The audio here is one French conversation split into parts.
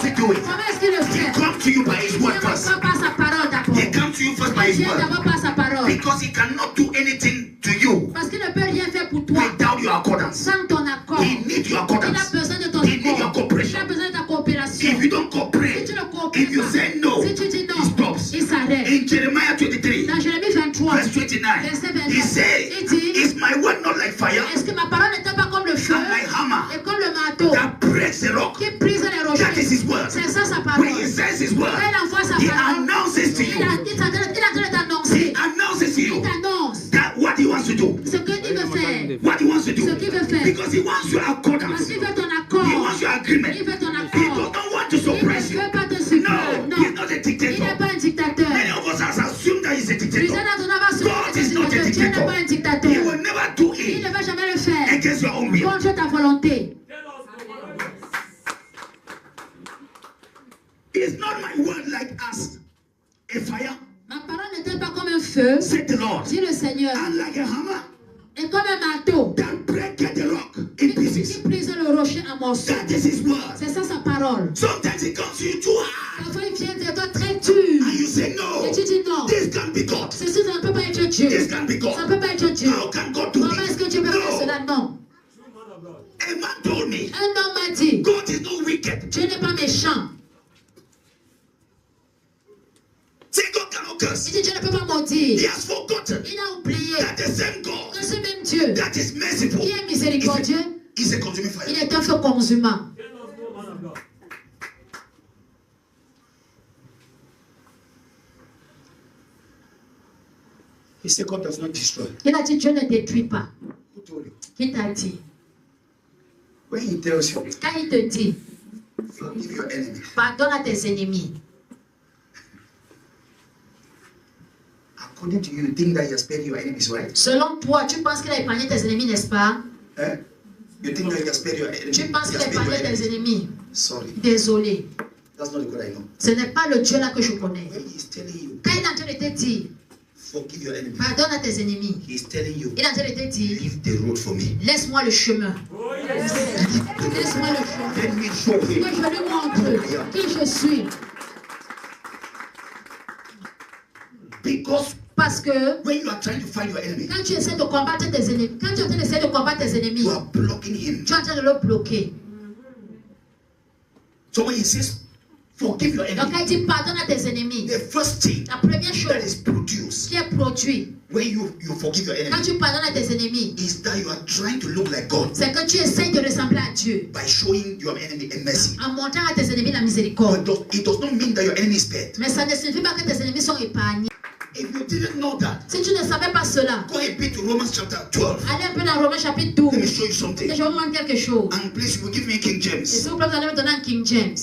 he do it? Comment est-ce qu'il le He fait? comes to you by his word first. Pas par sa parole d'abord. He comes to you first by Il his vient word. d'abord par sa parole. Because he cannot do anything to you Parce qu'il ne peut rien faire pour toi without your accordance. sans ton accord. He needs your Il a accordance. besoin de ton He needs your accord. Il cooperation. a besoin de ta coopération. If you don't Si cooperate, tu ne coopères if you pas, say no, si tu dis he non, stops. il s'arrête. In Jeremiah 23, Dans Jérémie 23, verse 29, verset he 29, said, il dit, is my word not like fire est-ce que ma parole n'était pas comme le feu and my hammer et comme le marteau that breaks the rock? qui brise les That rochers? is his word. C'est ça sa parole. When he says his word, Quand il envoie sa he parole, announces to il you. est en train de t'annoncer. He announces to Il you t'annonce that what he wants to do. ce qu'il veut faire. What he wants to do. Ce qu'il veut faire. Because he wants your Parce accordance. qu'il veut ton He accord. wants your agreement. Il veut ton He accord. does not want to Il ne suppress you. veut pas te supprimer. No, Non. he's not a Il dictator. n'est pas un dictateur. Many of us have assumed that he's a Plusieurs dictator. d'entre nous avons God assuré is not a que Dieu n'est dictator. pas un He dictateur. will never do Il ne it va jamais le faire against your own will. contre ta volonté. Is not my word like as a fire, Ma parole n'était pas comme un feu, said the Lord, dit le Seigneur, and like a hammer et comme un marteau that breaketh the rock in qui pieces. brise le rocher en morceaux. That is his word. C'est ça sa parole. Sometimes it comes to you too hard, Parfois il vient de toi très dur. and you say, no, Et tu dis non. this can't be God. Ceci ça ne peut pas être Dieu. This can't be Ça God. ne peut pas être Dieu. How can God do Comment est-ce que Dieu peut faire this? cela? No. Non. A man told me, Un homme m'a dit, God is not wicked. Dieu n'est pas méchant. Say God cannot Il curse. dit Dieu ne peut pas He maudire. has forgotten Il a oublié that the same God que ce même Dieu that is merciful qui est miséricordieux, is a consuming il fire. est un feu consumant. He said God does not destroy. Il a dit Dieu ne détruit pas. Who told you? Qui t'a dit? When he tells you, Quand il te dit, forgive your enemy, pardonne à tes ennemis. according to you, you think that he has spared your enemies, right? Selon toi, tu penses qu'il a épargné tes ennemis, n'est-ce pas? Eh? You think that he has spared your enemies? Tu penses He qu'il has a spared your épargné tes enemies? ennemis. Sorry, Désolé. that's not the God I know. Ce n'est pas le Dieu là que je connais. When he's telling you, Quand il est en train de te dire, forgive your enemies, pardonne à tes ennemis, he's telling you, il est en train de te dire, leave the road for me. laisse-moi le chemin. Laisse-moi le chemin. Let me show Que him. je lui montre qui je suis. Because Parce que when you are trying to fight your enemy, quand tu essaies de combattre tes ennemis, quand tu es en train d'essayer de combattre tes ennemis, you are blocking him. tu es en train de le bloquer. So when he says, forgive your Donc enemy, quand il dit pardonne à tes ennemis, the first thing la première that chose is produced qui est produite when you forgive your quand enemy tu pardonnes à tes ennemis, is that you are trying to look like God c'est que tu essayes de ressembler à Dieu by showing your enemy a mercy. en montrant à tes ennemis la But miséricorde. it does not mean that your enemy is spared. Mais ça ne signifie pas que tes ennemis sont épargnés. If you didn't know that, Si tu ne savais pas cela, go a bit to Romans chapter 12. allez un peu dans Romains chapitre 12. Let me show you Et something. je vais vous montrer quelque chose. And please, you will give me King Et James. s'il vous plaît, vous allez me donner un King James.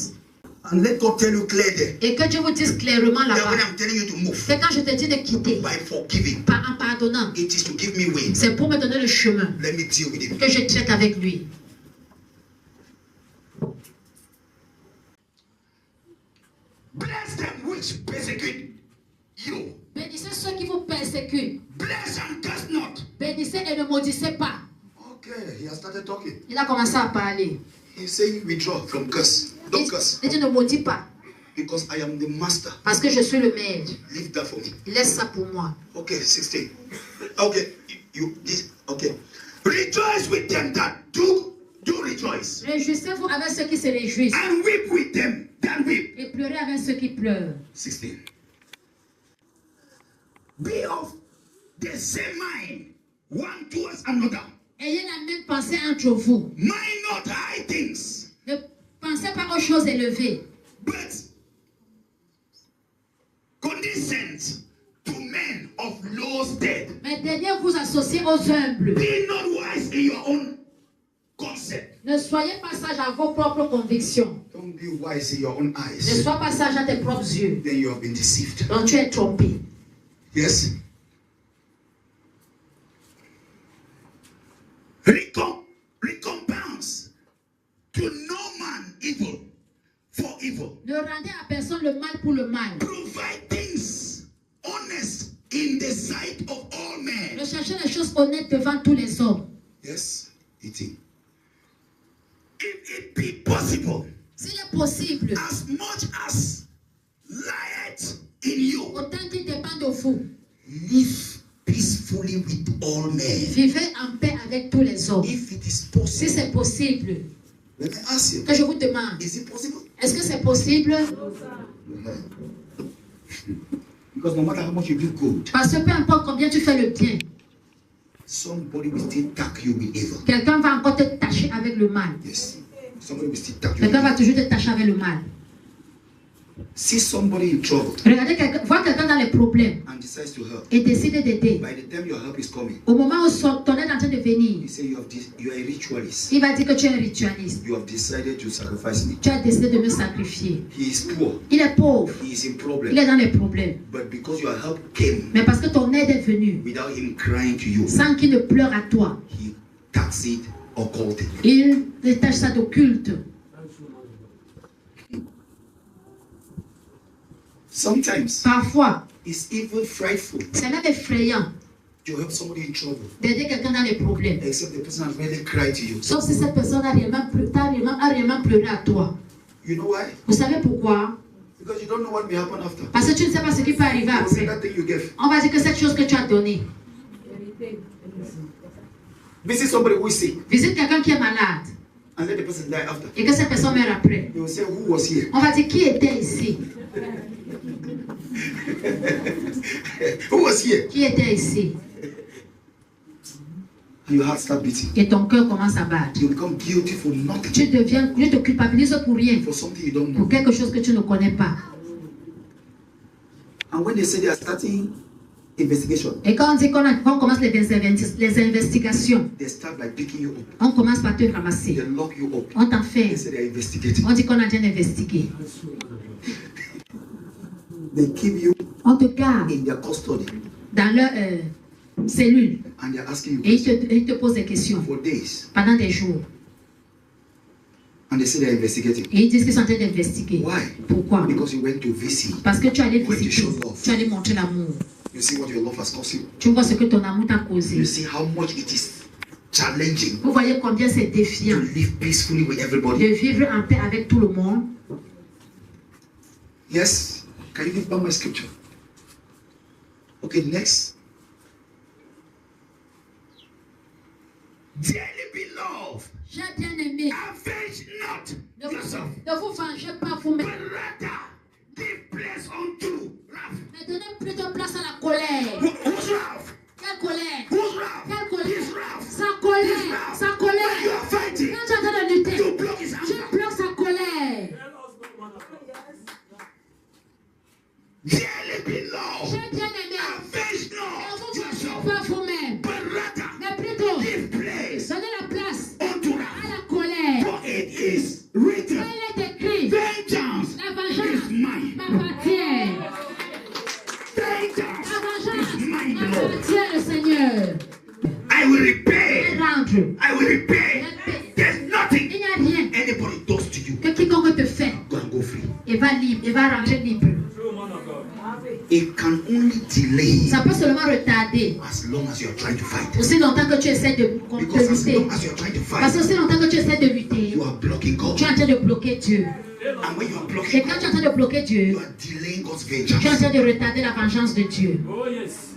And let God tell you clearly Et que Dieu vous dise clairement that là-bas. when I'm telling you to move C'est quand je te dis de quitter, by forgiving, en pardonnant, it is to give me way. c'est pour me donner le chemin Let me deal with it. que je traite avec lui. Bless them which persecute you. Bénissez ceux qui vous persécutent. Bless and curse not. Bénissez et ne maudissez pas. Okay, he has started talking. Il a commencé à parler. He's saying withdraw from curse. Don't curse. Il dit ne maudis pas. Because I am the master. Parce que je suis le maître. Leave that for me. Laisse ça pour moi. Okay, 16. Okay, okay. Rejoice with them that do rejoice. Réjouissez-vous avec ceux qui se réjouissent. And weep with them that weep. Et pleurez avec ceux qui pleurent. 16. Be of the same mind, one towards another. Ayez la même pensée entre vous. Mind not high things, Ne pensez pas aux choses élevées, but condescend to men of low state. mais daignez vous associer aux humbles. Be not wise in your own concept. Ne soyez pas sage à vos propres convictions. Don't be wise in your own Ne eyes. sois pas sage à tes propres yeux. Then you have been deceived. Donc tu es trompé. Yes. Recompense to no man evil for evil. Ne rendez à personne le mal pour le mal. Provide things honest in the sight of all men. Recherchez les choses honnêtes devant tous les hommes. Yes, it is. If it be possible, S'il est possible, as much as lieth in you, autant qu'il dépend de vous, live peacefully with all men. vivez en paix avec tous les hommes. If it is Si possible, c'est possible, let me ask you, que je vous demande, is it possible? est-ce que c'est possible? Because no matter how much you do good, Parce que peu importe combien tu fais le bien, somebody will still tag you with evil. quelqu'un va encore te tâcher avec le mal. Yes. Somebody will still tag you with Quelqu'un va evil. toujours te tâcher avec le mal. See somebody in trouble Regardez, voir quelqu'un dans les problèmes and decides to help. et décide d'aider. By the time your help is coming, Au moment où ton aide est en train de venir, you say you are a ritualist. il va dire que tu es un ritualiste. You have decided to sacrifice me. Tu as décidé de me sacrifier. He is poor. Il est pauvre. He is in Il problem. est dans les problèmes. But because your help came Mais parce que ton aide est venue, without him crying to you, sans qu'il ne pleure à toi, he tags it occulted. il détache ça d'occulte. Sometimes Parfois, it's even frightful c'est même effrayant to help somebody in trouble, d'aider quelqu'un dans les problèmes. except the person has really cried to you. Sauf si cette personne a réellement pleuré à toi. You know why? Vous savez pourquoi? Because you don't know what may happen after. Parce que tu ne sais pas ce qui peut arriver You say après. that thing you gave. On va dire que cette chose que tu as donnée. Visit somebody who is sick Visite quelqu'un qui est malade and let the person die after. et que cette personne meurt après. You will say, who was here? On va dire qui était ici? Who was here? Qui était ici? And your heart start beating. Et ton cœur commence à battre. You become guilty for nothing, Tu te culpabilises pour rien, for something you don't pour know. quelque chose que tu ne connais pas. And when they say they are starting investigation, Et quand on dit qu'on commence les investigations, they start by picking you up. on commence par te ramasser. They lock you up. On They t'enferme. say they are investigating. On dit qu'on est en train d'investiguer. They keep you On te garde in their custody dans leur cellule and they're asking you et ils te posent des questions for days. pendant des jours. And they say they're investigating. Et ils disent qu'ils sont en train d'investiguer. Why? Pourquoi? Because you went to VC. Parce que tu allais When you visiter, show love. tu allais montrer l'amour. You see what your love has cost you. Tu vois ce que ton amour t'a causé. You see how much it is challenging Vous voyez combien c'est to défiant live peacefully with everybody. de vivre en paix avec tout le monde. Yes. Can you give back my scripture? Okay, next. Dearly beloved, J'ai bien aimé. avenge not Ne yourself, vous vengez pas vous-même. but rather give place unto wrath. Mais donnez plutôt place à la colère. Whose wrath? Quelle colère? Whose wrath? Quelle colère? His wrath. Sa colère. Sa When you colère. are fighting, Quand tu es en train de lutter, you block his tu anger. bloques sa colère. Dearly beloved, J'ai bien aimé. avenge Ne not vous vengez yourself, pas vous-même. but rather Mais plutôt, give place donnez la place unto à wrath. la colère. For it is written, Elle est écrite. vengeance La is vengeance mine. m'appartient. Vengeance La vengeance is mine, Lord. m'appartient, le Seigneur. I will repay. Et rendre. I will repay. There's Il nothing n'y a rien anybody does to you. que quiconque te fait, Go and go free. il va libre, il va rentrer libre. It can only delay Ça peut seulement retarder as long as you are trying to fight. aussi longtemps que tu essaies de Because as lutter. long as you are trying to Parce que fight, aussi longtemps que tu essaies de lutter, you are blocking God. tu es en train de bloquer Dieu. And when you are Et blocking quand tu es God, en train de bloquer Dieu, you are delaying God's tu es en vengeance. train de retarder la vengeance de Dieu. Oh yes.